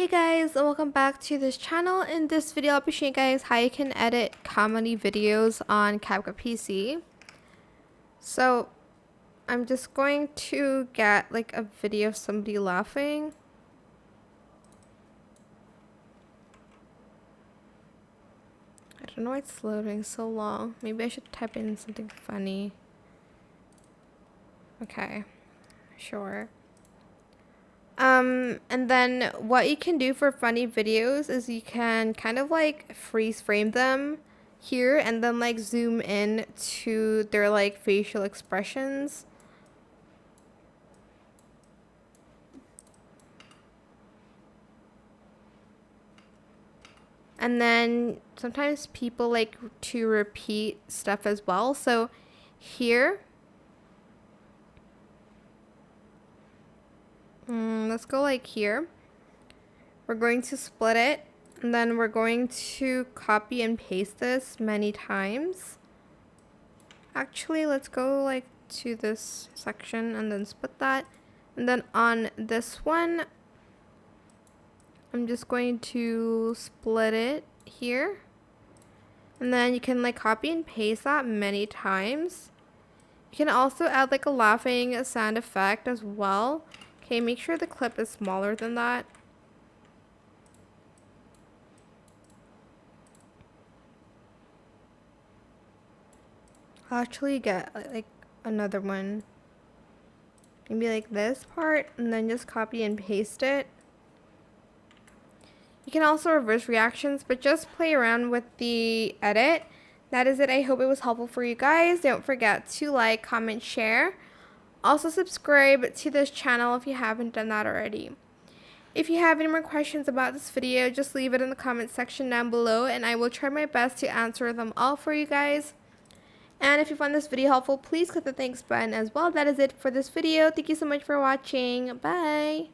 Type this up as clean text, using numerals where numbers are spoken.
Hey guys, and welcome back to this channel. In this video, I'll be showing you guys how you can edit comedy videos on CapCut PC. So, I'm just going to get like a video of somebody laughing. I don't know why it's loading so long. Maybe I should type in something funny. Okay, sure. And then what you can do for funny videos is you can kind of like freeze frame them here and then like zoom in to their like facial expressions. And then sometimes people like to repeat stuff as well. So here, let's go like here. We're going to split it, and then we're going to copy and paste this many times. Actually, let's go like to this section and then split that. And then on this one, I'm just going to split it here. And then you can like copy and paste that many times. You can also add like a laughing sound effect as well. Okay, make sure the clip is smaller than that. I'll actually get like another one. Maybe like this part and then just copy and paste it. You can also reverse reactions, but just play around with the edit. That is it. I hope it was helpful for you guys. Don't forget to like, comment, share. Also subscribe to this channel if you haven't done that already. If you have any more questions about this video, just leave it in the comment section down below and I will try my best to answer them all for you guys. And if you found this video helpful, please click the thanks button as well. That is it for this video. Thank you so much for watching. Bye!